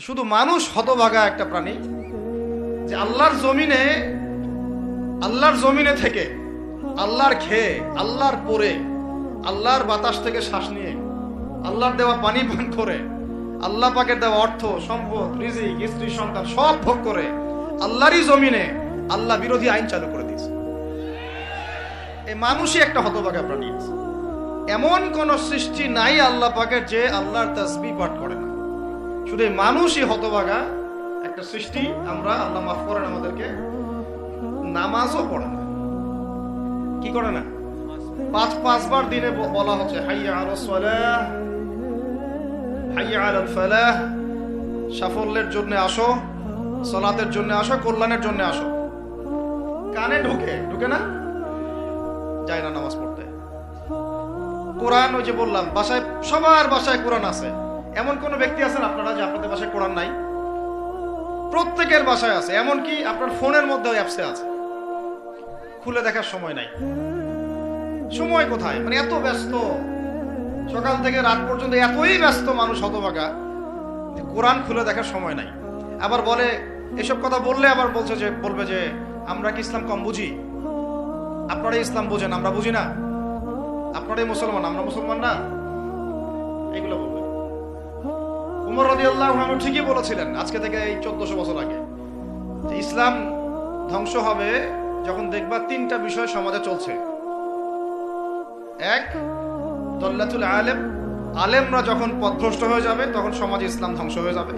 শুধু মানুষ হতভাগা একটা প্রাণী যে আল্লাহর জমিনে থেকে আল্লাহর খেয়ে আল্লাহর পরে আল্লাহর বাতাস থেকে শ্বাস নিয়ে আল্লাহর দেওয়া পানি পান করে আল্লাহ পাকের দেওয়া অর্থ সম্পদ রিজিক স্ত্রী সন্তান সব ভোগ করে আল্লাহরই জমিনে আল্লাহ বিরোধী আইন চালু করে দিয়েছে। এই মানুষই একটা হতভাগা প্রাণী। এমন কোন সৃষ্টি নাই আল্লাহ পাকের যে আল্লাহর তাসবিহ পাঠ করে না। শুধু এই মানুষই হতভাগা একটা সৃষ্টি। আমরা আল্লাহ মাফ করেন আমাদেরকে, নামাজও পড়ে না। কি করে না? পাঁচবার দিনে বলা হচ্ছে হাইয়া আলাস সালাহ, হাইয়া আলাল ফালাহ, সাফল্যের জন্য আসো, সালাতের জন্য আসো, কল্যাণের জন্য আসো। কানে ঢুকে না, যায় না নামাজ পড়তে। কোরআন, ওই যে বললাম বাসায়, সবার বাসায় কোরআন আছে। এমন কোন ব্যক্তি আছেন আপনারা যে আপনাদের বাসায় কোরআন নাই? প্রত্যেকের বাসায় আছে। এমনকি আপনার ফোনের মধ্যে অ্যাপসে আছে, খুলে দেখার সময় নাই। সময় কোথায়? মানে এত ব্যস্ত, সকাল থেকে রাত পর্যন্ত এতই ব্যস্ত মানুষ হতভাগা, কোরআন খুলে দেখার সময় নাই। আবার বলে, এসব কথা বললে আবার বলবে যে আমরা কি ইসলাম কম বুঝি? আপনারাই ইসলাম বোঝেন, আমরা বুঝি না। আপনারাই মুসলমান, আমরা মুসলমান না। এগুলো বলবে। উমর রাদিয়াল্লাহু আনহু ঠিকই বলেছিলেন আজকে থেকে এই 1400 বছর আগে, যে ইসলাম ধ্বংস হবে যখন দেখবা তিনটা বিষয় সমাজে চলছে। এক, দল্লাতুল আলেম, আলেমরা যখন পথভ্রষ্ট হয়ে যাবে তখন সমাজে ইসলাম ধ্বংস হয়ে যাবে।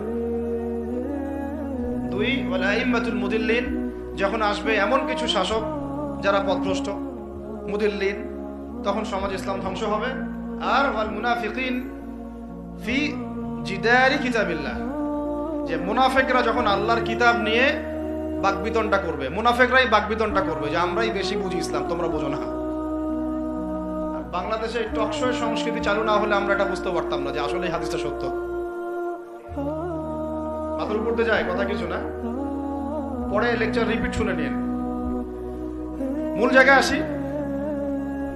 দুই, ওয়াল আইম্মাতুল মুদিল্লিন, যখন আসবে এমন কিছু শাসক যারা পথভ্রষ্ট, মুদিল্লিন, তখন সমাজ ইসলাম ধ্বংস হবে। আর ওয়াল মুনাফিকিন ফি জিদারি কিতাবিল্লাহ, যে মুনাফিকরা যখন আল্লাহর কিতাব নিয়ে বাকবিতণ্ডা করবে, মুনাফিকরাই বাকবিতণ্ডা করবে যে আমরাই বেশি বুঝি ইসলাম, তোমরা বোঝো না। বাংলাদেশে টকশো সংস্কৃতি চালু না হলে আমরা এটা বুঝতে পারতাম না যে আসলে হাদিসটা সত্য। মাথার উপর দিয়ে যায় কথা, কিছু না। পরে লেকচার রিপিট শুনে নিন। মূল জায়গায় আসি।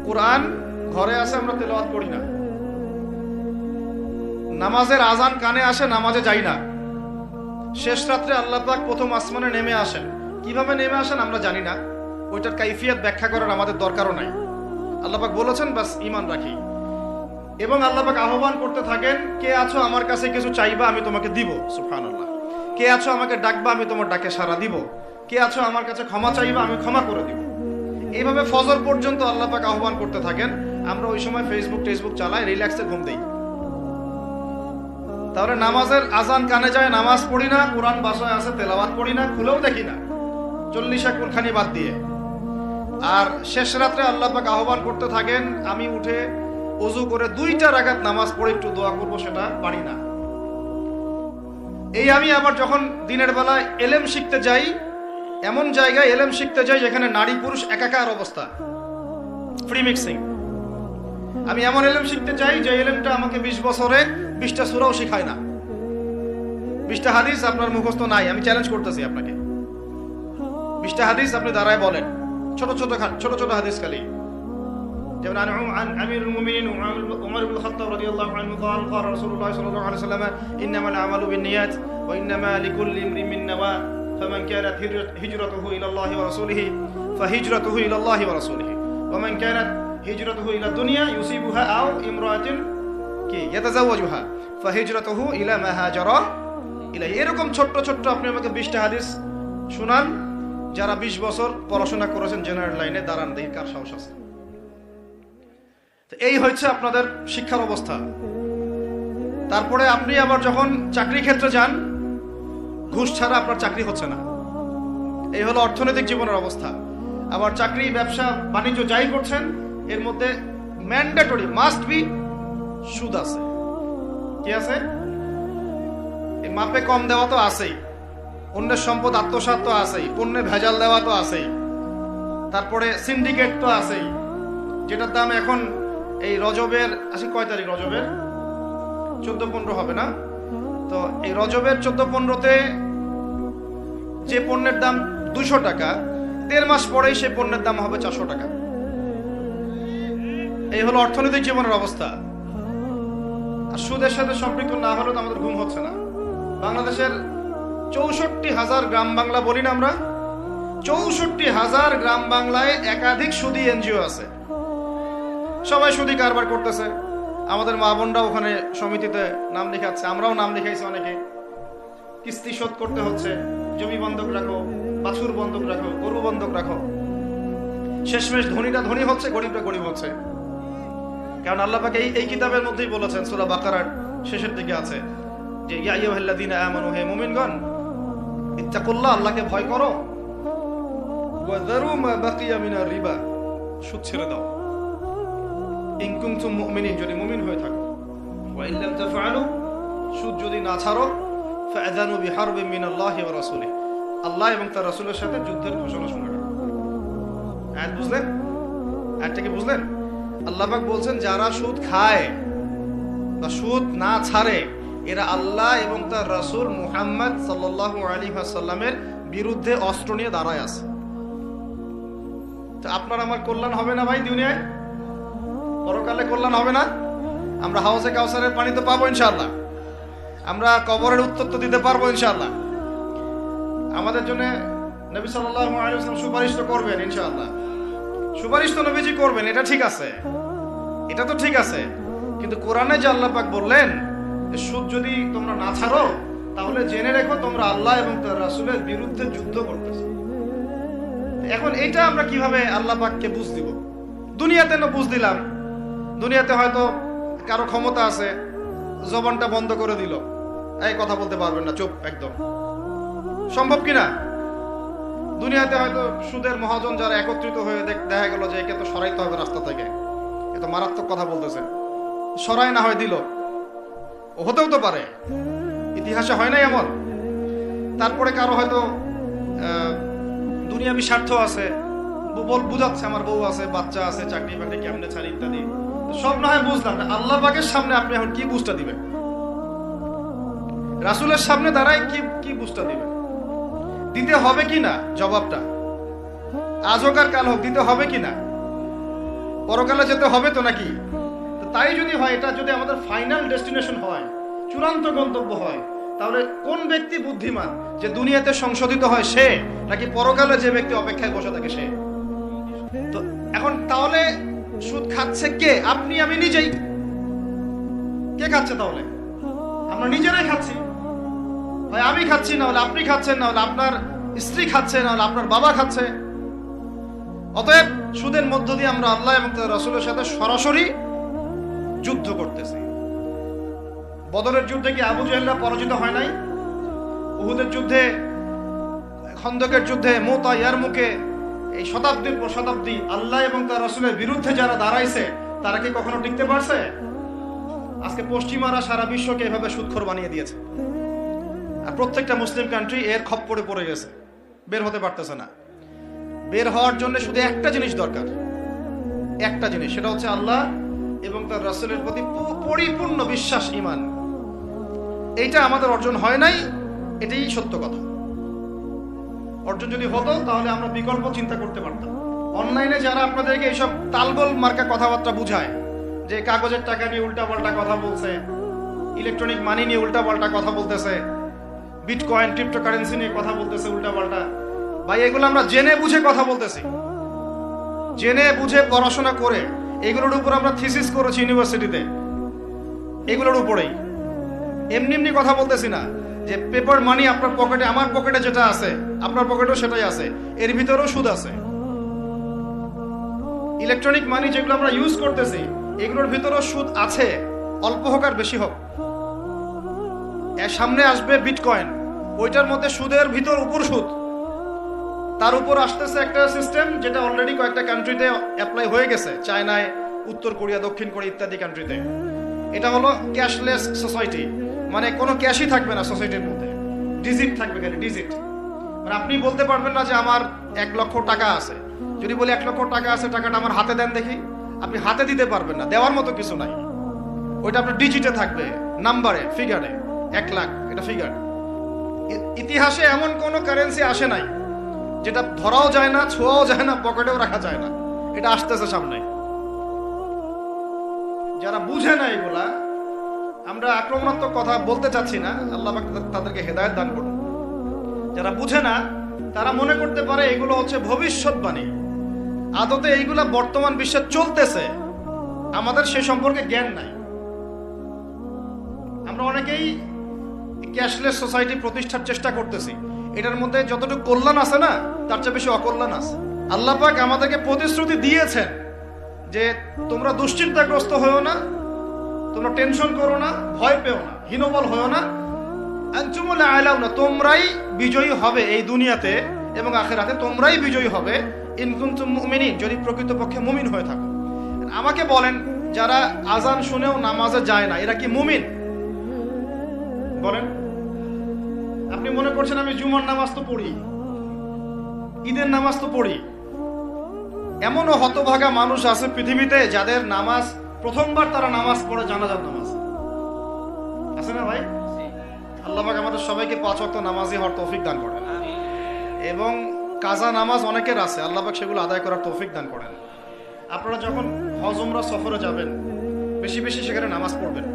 কোরআন ঘরে আসে, আমরা তেলাওয়াত করি না। নামাজের আজান কানে আসে, নামাজে যাই না। শেষ রাত্রে আল্লাহ পাক প্রথম আসমানে নেমে আসেন। কিভাবে নেমে আসেন আমরা জানি না, ওইটার কাইফিয়াত ব্যাখ্যা করার আমাদের দরকারও নাই। আল্লাহ পাক বলেছেন, বাস ঈমান রাখি। এবং আল্লাহ পাক আহ্বান করতে থাকেন, কে আছো আমার কাছে কিছু চাইবা আমি তোমাকে দিব, সুবহানাল্লাহ। কে আছো আমাকে ডাকবা আমি তোমার ডাকে সাড়া দিব। কে আছো আমার কাছে ক্ষমা চাইবা আমি ক্ষমা করে দিব। এইভাবে ফজর পর্যন্ত আল্লাহ পাক আহ্বান করতে থাকেন। আমরা ওই সময় ফেসবুক চালাই, রিল্যাক্সে ঘুম দেই। তাহলে নামাজের আজান কানে যায়, নামাজ পড়ি না। কোরআন বাসায় আছে, তেলাওয়াত পড়ি না, খুলেও দেখি না, 40 কোরখানি বাদ দিয়ে। আর শেষ রাত্রে আল্লাহ পাক আহ্বান করতে থাকেন, আমি উঠে ওযু করে 2টা রাকাত নামাজ পড়ে একটু দোয়া করব, সেটা পারি না। এই আমি আবার যখন দিনের বেলায় এলেম শিখতে যাই, এমন জায়গায় এলেম শিখতে যাই যেখানে নারী পুরুষ একাকার অবস্থা, ফ্রি মিক্সিং। আমি এমন এলেম শিখতে চাই যে এলেমটা আমাকে 20 বছরে 20টা সূরাও শেখায় না, 20টা হাদিস আপনার মুখস্থ নাই। আমি চ্যালেঞ্জ করতেছি আপনাকে, 20টা হাদিস আপনি দাঁড়ায় বলেন, ছোট ছোট হাদিস খালি। যেমন আমিরুল মুমিনিন উমর ইবনে খাত্তাব রাদিয়াল্লাহু আনহু قال قال رسول الله صلى الله عليه وسلم انما الاعمال بالنيات وانما لكل امرئ ما نوى فمن كانت هجرته الى الله ورسوله فهجرته الى الله ورسوله ومن كانت هجرته الى الدنيا يصيبها او امرأة يتزوجها فهجرته الى ما هاجر اليه। এরকম ছোট আপনি আমাকে 20টা হাদিস শুনান। যারা 20 বছর পড়াশোনা করেছেন জেনারেল লাইনে, দাঁড়ান দেখি কার সাহস আছে। এই হচ্ছে আপনাদের শিক্ষার অবস্থা। তারপরে আপনি আবার যখন চাকরি ক্ষেত্রে যান, ঘুষ ছাড়া আপনার চাকরি হচ্ছে না। এই হলো অর্থনৈতিক জীবনের অবস্থা। আবার চাকরি, ব্যবসা, বাণিজ্য যাই করছেন, এর মধ্যে ম্যান্ডেটরি মাস্ট বি সুদ আছে। কি আছে? এই মাপে কম দেওয়া তো আছেই, অন্যের সম্পদ আত্মসাৎ তো আছেই, পণ্যে ভেজাল দেওয়া তো আছেই, তারপরে সিন্ডিকেট তো আছেই, যেটার দাম এখন এই রজবের, কয় তারিখ রজবের? 14-15 হবে না? তো এই রজবের 14-15-তে যে পণ্যের দাম 200 টাকা, 1.5 মাস পরেই সে পণ্যের দাম হবে 400 টাকা। এই হলো অর্থনৈতিক জীবনের অবস্থা। আর সুদের সাথে সম্পৃক্ত না হলে তো আমাদের ঘুম হচ্ছে না। বাংলাদেশের 64,000 গ্রাম বাংলা বলি না আমরা, 64,000 গ্রাম বাংলায় একাধিক সুদী এনজিও আছে। সবাই সুদী কারবার করতেছে। আমাদের মা বোনরা ওখানে সমিতিতে নাম লেখাচ্ছে, আমরাও নাম লিখাইছি। অনেকে কিস্তি শোধ করতে হচ্ছে, জমি বন্ধক রাখো, বাছুর বন্ধক রাখো, গরু বন্ধক রাখো। শেষমেশ ধনীরা ধনী হচ্ছে, গরিবরা গরিব হচ্ছে। কারণ আল্লাহ পাক এই কিতাবের মধ্যেই বলেছেন, সূরা বাকারার শেষের দিকে আছে যে ইয়া আইয়ুহাল্লাযীনা আমানু, হে মুমিনগণ, ইত্তাকুল্লাহ, আল্লাহকে ভয় করো, ওয়া যারু মা বাকিয়া মিনার রিবা, সুদ ছেড়ে দাও, ইন কুনতুম মুমিনিন, যদি মুমিন হয়ে থাকো, ওয়া ইন লাম তাফআলু, সুদ যদি না ছাড়ো, ফাআযানু বিহারবিন মিনাল্লাহি ওয়া রাসূলিহি, আল্লাহ এবং তার রাসূলের সাথে যুদ্ধের ঘোষণা শুনে রাখো। আয়াত বুঝলেন? আয়াতটা কি বুঝলেন? আল্লাহ পাক বলছেন যারা সুদ খায় বা সুদ না ছাড়ে এরা আল্লাহ এবং তার রাসূল মুহাম্মদ সাল্লাল্লাহু আলাইহি ওয়াসাল্লামের বিরুদ্ধে অস্ত্র নিয়ে দাঁড়ায় আছে। তো আপনার আমার কল্যাণ হবে না ভাই দুনিয়ায়? পরকালে কল্যাণ হবে না? আমরা হাউজে কাউসারের পানি তো পাবো ইনশাআল্লাহ, আমরা কবরের উত্তর তো দিতে পারবো ইনশাআল্লাহ। আমাদের জন্য নবী সাল্লাল্লাহু আলাইহি ওয়াসাল্লাম সুপারিশ তো করবেন ইনশাআল্লাহ। সুপারিশ তো নবীজি করবেন, এটা ঠিক আছে, এটা তো ঠিক আছে। কিন্তু কোরআনে যে আল্লাহ পাক বললেন সুদ যদি তোমরা না ছাড়ো তাহলে জেনে রেখো তোমরা আল্লাহ এবং তার রাসূলের বিরুদ্ধে যুদ্ধ করতেছো। এখন এইটা আমরা কিভাবে আল্লাহ পাককে বুঝ দিব? দুনিয়াতে না বুঝ দিলাম, দুনিয়াতে হয়তো কারো ক্ষমতা আছে, জবানটা বন্ধ করে দিল, এই কথা বলতে পারবেন না, চুপ একদম। সম্ভব কিনা? দুনিয়াতে হয়তো সুদের মহাজন যারা একত্রিত হয়ে দেখা গেল যে একে তো সরাইতে হবে রাস্তা থেকে, এ তো মারাত্মক কথা বলতেছে, সরাই না হয় দিল, হতেও তো পারে, ইতিহাসে হয় নাই এমন। তারপরে কারো হয়তো দুনিয়াবি স্বার্থ আছে, বুঝাচ্ছে আমার বউ আছে, বাচ্চা আছে, চাকরি বাকরি কেমনে ছাড়ি ইত্যাদি, সব না হয় বুঝলাম না। আল্লাহ পাকের সামনে আপনি এখন কি বুঝটা দিবেন? রাসূলের সামনে দাঁড়ায় কি বুঝটা দিবেন? দিতে হবে কিনা জবাবটা? আজ হোক আর কাল হোক দিতে হবে কিনা? পরকালে যেতে হবে তো নাকি? তাই যদি হয়, এটা যদি আমাদের ফাইনাল ডেস্টিনেশন হয়, চূড়ান্ত গন্তব্য হয়, তাহলে কোন ব্যক্তি বুদ্ধিমান যে দুনিয়াতে সংশোধিত হয় সে, নাকি পরকালে যে ব্যক্তি অপেক্ষায় বসে থাকে সে? তো এখন তাহলে সুদ খাচ্ছে কে? আপনি আমি নিজেই। কে খাচ্ছে তাহলে? আমরা নিজেরাই খাচ্ছি। হয় আমি খাচ্ছি, না হলে আপনি খাচ্ছেন, না হলে আপনার স্ত্রী খাচ্ছে, না হলে আপনার বাবা খাচ্ছে। অতএব সুদের মধ্য দিয়ে আমরা আল্লাহ এবং তার রাসূলের সাথে সরাসরি যুদ্ধ করতেছি। বদরের যুদ্ধে কি আবু জাহেলরা পরাজিত হয় নাই? উহুদের যুদ্ধে, খন্দকের যুদ্ধে, মুতা, ইয়ারমুকে, এই শতাব্দীর পর শতাব্দী আল্লাহ এবং তার রাসূলের বিরুদ্ধে যারা দাঁড়াইছে তারা কি কখনো টিকতে পারছে? আজকে পশ্চিমারা সারা বিশ্বকে এভাবে সুদখোর বানিয়ে দিয়েছে, আর প্রত্যেকটা মুসলিম কান্ট্রি এর খপ্পরে পড়ে গেছে, বের হতে পারতেছে না। বের হওয়ার জন্য শুধু একটা জিনিস দরকার, একটা জিনিস, সেটা হচ্ছে আল্লাহ এবং তার রাসূলের প্রতি পরিপূর্ণ বিশ্বাস, ঈমান। এইটা আমাদের অর্জন হয় নাই, এটাই সত্য কথা। অর্জন যদি হতো তাহলে আমরা বিকল্প চিন্তা করতে পারতাম। অনলাইনে যারা আপনাদেরকে এইসব তালগোল মার্কা কথাবার্তা বুঝায়, যে কাগজের টাকা নিয়ে উল্টাপাল্টা কথা বলছে, ইলেকট্রনিক মানি নিয়ে উল্টাপাল্টা কথা বলতেছে, বিটকয়েন, ক্রিপ্টোকারেন্সি নিয়ে কথা বলতেছে উল্টাপাল্টা, ভাই এগুলো আমরা জেনে বুঝে কথা বলতেছি, জেনে বুঝে পড়াশোনা করে এগুলোর উপর আমরা থিসিস করেছি ইউনিভার্সিটিতে, এগুলোর উপরেই। এমনি এমনি কথা বলতেছি না যে পেপার মানি আপনার পকেটে, আমার পকেটে যেটা আছে আপনার পকেটেও সেটাই আছে, এর ভিতরেও সুদ আছে। ইলেকট্রনিক মানি যেগুলো আমরা ইউজ করতেছি এগুলোর ভিতরেও সুদ আছে, অল্প হোক আর বেশি হোক। এর সামনে আসবে বিটকয়েন, ওইটার মধ্যে সুদের ভিতর উপর সুদ, তার উপর আসতেছে একটা সিস্টেম যেটা অলরেডি কয়েকটা কান্ট্রিতে অ্যাপ্লাই হয়ে গেছে, চায়নায়, উত্তর কোরিয়া, দক্ষিণ কোরিয়া ইত্যাদি কান্ট্রিতে। এটা হলো ক্যাশলেস সোসাইটি, মানে কোনো ক্যাশই থাকবে না সোসাইটির মধ্যে, ডিজিট থাকবে, খালি ডিজিট। মানে আপনি বলতে পারবেন না যে আমার 1 লক্ষ টাকা আছে, যদি বলি 1 লক্ষ টাকা আছে, টাকাটা আমার হাতে দেন দেখি, আপনি হাতে দিতে পারবেন না, দেওয়ার মতো কিছু নাই। ওইটা আপনার ডিজিটে থাকবে, নাম্বারে, ফিগারে, 1 লাখ, এটা ফিগার। ইতিহাসে এমন কোনো কারেন্সি আসে নাই যেটা ধরাও যায় না, ছোঁয়াও যায় না, পকেটেও রাখা যায় না, এটা আসতেছে সামনে। যারা বুঝে না এগুলা, আমরা আক্রমণাত্মক কথা বলতে চাচ্ছি না, আল্লাহ পাক তাদেরকে হেদায়েত দান করুন। যারা বুঝে না তারা মনে করতে পারে এগুলো হচ্ছে ভবিষ্যৎবাণী, আদতে এইগুলা বর্তমান বিশ্বে চলতেছে, আমাদের সে সম্পর্কে জ্ঞান নাই। আমরা অনেকেই ক্যাশলেস সোসাইটি প্রতিষ্ঠার চেষ্টা করতেছি, এটার মধ্যে যতটুকু কল্যাণ আছে না তার চেয়ে বেশি অকল্যাণ আছে। আল্লাহ পাক আমাদেরকে প্রতিশ্রুতি দিয়েছেন যে তোমরা দুশ্চিন্তাগ্রস্ত হয়েও না, তোমরা টেনশন করো না, ভয় পেও না, হীনবল হয়েও না, আনতুমুল আ'লাউনা, তোমরাই বিজয়ী হবে এই দুনিয়াতে এবং আখিরাতে, তোমরাই বিজয়ী হবে ইন কুনতুম মুমিনিন, যদি প্রকৃতপক্ষে মুমিন হয়ে থাকো। আমাকে বলেন, যারা আজান শুনেও নামাজে যায় না এরা কি মুমিন? বলেন। আপনি মনে করছেন আমি জুমার নামাজ তো পড়ি, ঈদের নামাজ তো পড়ি। এমনও হতভাগা মানুষ আছে পৃথিবীতে যাদের নামাজ প্রথমবার তারা নামাজ পড়ে জানাজার নামাজ, আছে না ভাই? আল্লাহ পাক আমাদের সবাইকে 5 ওয়াক্ত নামাজি হওয়ার তৌফিক দান করেন, এবং কাজা নামাজ অনেকের আছে, আল্লাহ পাক সেগুলো আদায় করার তৌফিক দান করেন। আপনারা যখন হজ উমরা সফরে যাবেন বেশি বেশি সেখানে নামাজ পড়বেন,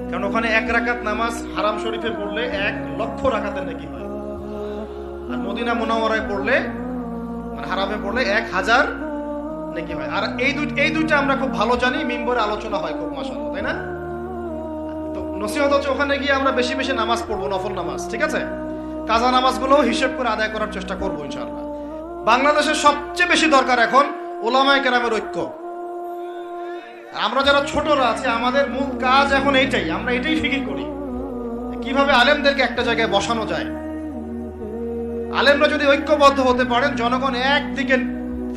কারণ ওখানে 1 রাকাত নামাজ হারাম শরীফে পড়লে 1 লক্ষ রাকাতের নেকি হয়, আর মদিনা মুনাওয়ারায় পড়লে মানে হারামে পড়লে 1000 নেকি হয়। আর এই দুইটা আমরা খুব ভালো জানি, মিম্বরে আলোচনা হয় খুব, মাশাআল্লাহ, তাই না? তো নসিহত হচ্ছে ওখানে গিয়ে আমরা বেশি বেশি নামাজ পড়বো, নফল নামাজ, ঠিক আছে? কাজা নামাজগুলোও হিসেব করে আদায় করার চেষ্টা করবো ইনশাআল্লাহ। বাংলাদেশের সবচেয়ে বেশি দরকার এখন উলামায়ে কেরামের ঐক্য। আমরা যারা ছোটরা আছি আমাদের মূল কাজ এখন এইটাই, আমরা এটাই ফিকির করি কিভাবে আলেমদেরকে একটা জায়গায় বসানো যায়। আলেমরা যদি ঐক্যবদ্ধ হতে পারেন, জনগণ একদিকে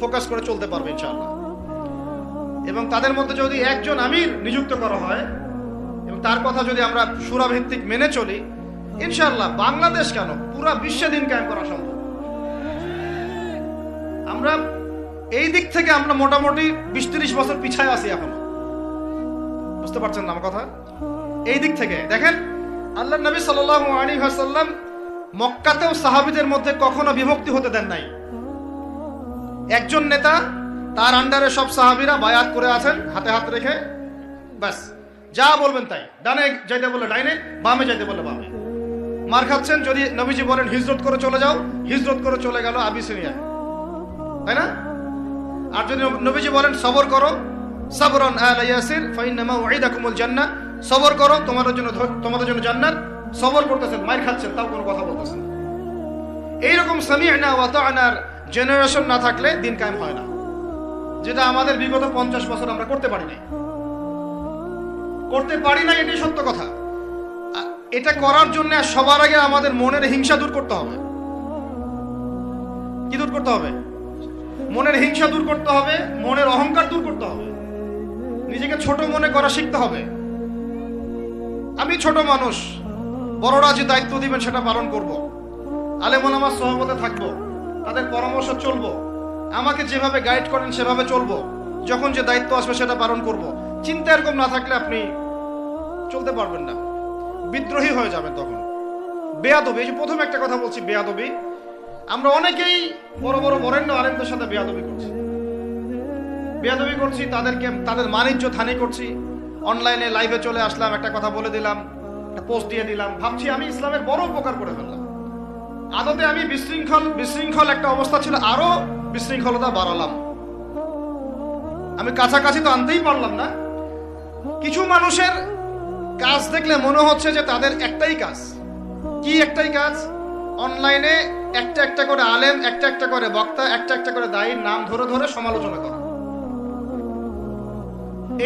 ফোকাস করে চলতে পারবে ইনশাআল্লাহ। এবং তাদের মধ্যে যদি একজন আমির নিযুক্ত করা হয় এবং তার কথা যদি আমরা সূরা ভিত্তিক মেনে চলি, ইনশাআল্লাহ বাংলাদেশ কেন পুরা বিশ্বে দিন কায়েম করা সম্ভব। আমরা এই দিক থেকে আমরা মোটামুটি 20-30 বছর পিছায় আছি এখনো, বুঝতে পারছেন না আমার কথা? এই দিক থেকে দেখেন, আল্লাহর নবী সাল্লাল্লাহু আলাইহি ওয়াসাল্লাম মক্কাতেও সাহাবীদের মধ্যে কখনো বিভক্তি হতে দেন নাই। একজন নেতা, তার আন্ডারে সব সাহাবীরা বায়াত করে আছেন হাতে হাত রেখে, ব্যাস যা বলবেন তাই, ডানে যাইতে বলে ডাইনে, বামে যাইতে বলে বামে। মার খাচ্ছেন, যদি নবীজি বলেন হিজরত করে চলে যাও, হিজরত করে চলে গেল আবিসিনিয়া, তাই না? আর যদি নবীজি বলেন সবর করো, সাবরান আলা ইয়াসির ফাইন্নামা উইদাকুমুল জান্নাহ, সবর করো তোমাদের জন্য জান্নাত, সবর করতেছেন, মার খাচ্ছেন, তাও কোনো কথা বলতেছেন। এইরকম সামি'না ওয়া তা'নার জেনারেশন না থাকলে দিন কায়েম হয় না, যেটা আমাদের বিগত 50 বছর আমরা করতে পারি না, এটাই সত্য কথা। এটা করার জন্য সবার আগে আমাদের মনের হিংসা দূর করতে হবে। কি দূর করতে হবে? মনের হিংসা দূর করতে হবে, মনের অহংকার দূর করতে হবে, নিজেকে ছোট মনে করা শিখতে হবে। আমি ছোট মানুষ, বড়রা যে দায়িত্ব দিবেন সেটা পালন করব, আলেম ওলামার সহবতে থাকবো, তাদের পরামর্শ চলবো, আমাকে যেভাবে গাইড করেন সেভাবে চলবো, যখন যে দায়িত্ব আসবে সেটা পালন করব। চিন্তা এরকম না থাকলে আপনি চলতে পারবেন না, বিদ্রোহী হয়ে যাবেন তখন। বেয়াদবি, এই যে প্রথম একটা কথা বলছি, বেয়াদবি। আমরা অনেকেই বড় বড় বরেণ্য আলেমদের সাথে বেয়াদবি করছি, তাদের মানিজ্য হানি করছি। অনলাইনে লাইভে চলে আসলাম, একটা কথা বলে দিলাম, একটা পোস্ট দিয়ে দিলাম, ভাবছি আমি ইসলামের বড় উপকার করে ফেললাম। আদতে আমি বিশৃঙ্খল একটা অবস্থা ছিল, আরো বিশৃঙ্খলতা বাড়ালাম। আমি কাছাকাছি তো আনতেই পারলাম না। কিছু মানুষের কাজ দেখলে মনে হচ্ছে যে তাদের একটাই কাজ। কি একটাই কাজ? অনলাইনে একটা একটা করে আলেম, একটা একটা করে বক্তা, একটা একটা করে দায়ীর নাম ধরে ধরে সমালোচনা করা।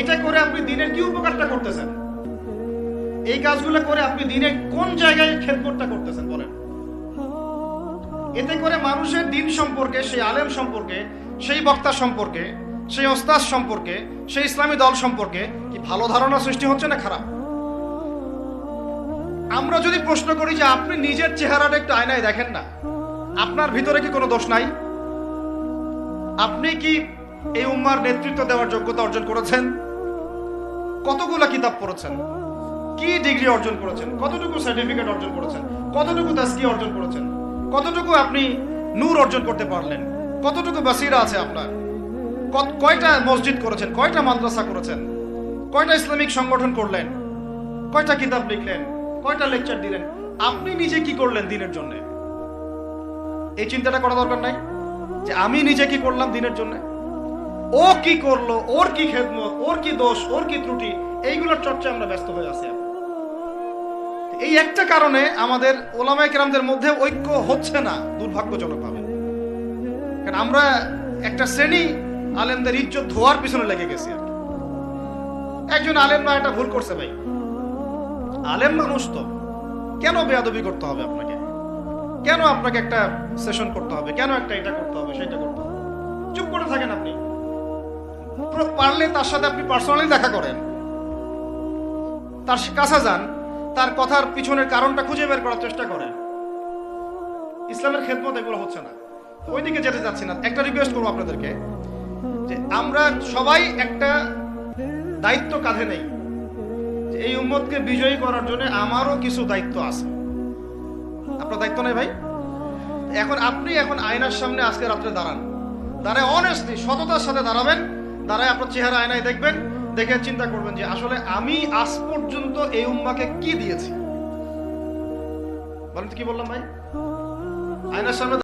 এটা করে আপনি দিনের কি উপকারটা করতেছেন? এই কাজগুলো করে আপনি দিনে কোন জায়গায় খেদমতটা করতেছেন বলেন? এতে করে মানুষের দিন সম্পর্কে, সেই আলেম সম্পর্কে, সেই বক্তা সম্পর্কে, সেই ওস্তাদ সম্পর্কে, সেই ইসলামী দল সম্পর্কে কি ভালো ধারণা সৃষ্টি হচ্ছে না খারাপ? আমরা যদি প্রশ্ন করি যে আপনি নিজের চেহারাটা একটু আয়নায় দেখেন না, আপনার ভিতরে কি কোনো দোষ নাই? আপনি কি এই উম্মার নেতৃত্ব দেওয়ার যোগ্যতা অর্জন করেছেন? কতগুলো কিতাব পড়েছেন? কি ডিগ্রি অর্জন করেছেন? কতটুকু সার্টিফিকেট অর্জন করেছেন? কতটুকু তাজকিয়া অর্জন করেছেন? কতটুকু আপনি নূর অর্জন করতে পারলেন? কতটুকু বাসিরা আছে আপনার? কয়টা মসজিদ করেছেন? কয়টা মাদ্রাসা করেছেন? কয়টা ইসলামিক সংগঠন করলেন? কয়টা কিতাব লিখলেন, কয়টা লেকচার দিলেন, আপনি নিজে কি করলেন দিনের জন্য? এই চিন্তাটা করা দরকার নাই যে আমি নিজে কি করলাম দিনের জন্য, ও কি করলো, ওর কি খেদমত, ওর কি দোষ, ওর কি ত্রুটি, এইগুলোর চর্চা আমরা ব্যস্ত হয়ে আছি। এই একটা কারণে আমাদের ওলামায়ে কেরামদের মধ্যে ঐক্য হচ্ছে না, দুর্ভাগ্যজনকভাবে। কারণ আমরা একটা শ্রেণী আলেমদের ইজ্জত ধোয়ার পিছনে লেগে গেছি আর কি। একজন আলেম না এটা ভুল করছে ভাই, আলেম মানুষ তো, কেন বেয়াদবি করতে হবে আপনাকে? কেন আপনাকে একটা সেশন করতে হবে? কেন একটা এটা করতে হবে, সেটা করতে হবে? চুপ করে থাকেন আপনি। পারলে তার সাথে আপনি পার্সোনালি দেখা করেন, তার কাছে যান, তার কথার পিছনের কারণটা খুঁজে বের করার চেষ্টা করেন। ইসলামের খেদমত এগুলো হচ্ছে না, ওইদিকে যেতে যাচ্ছি না। একটা রিকোয়েস্ট করবো আপনাদেরকে যে আমরা সবাই একটা দায়িত্ব কাঁধে নেই, যে এই উম্মতকে বিজয়ী করার জন্য আমারও কিছু দায়িত্ব আছে। আপনার দায়িত্ব নেই ভাই? এখন আপনি আয়নার সামনে আজকে রাত্রে দাঁড়ায় অনেস্টলি সততার সাথে দাঁড়াবেন, দাঁড়ায় আপনার চেহারা আয়নায় দেখবেন, দেখে চিন্তা করবেন যে আসলে আমি আজ পর্যন্ত এই উম্মাকে কি দিয়েছি। বলেন তো কি বললাম ভাই? আয়নার সামনে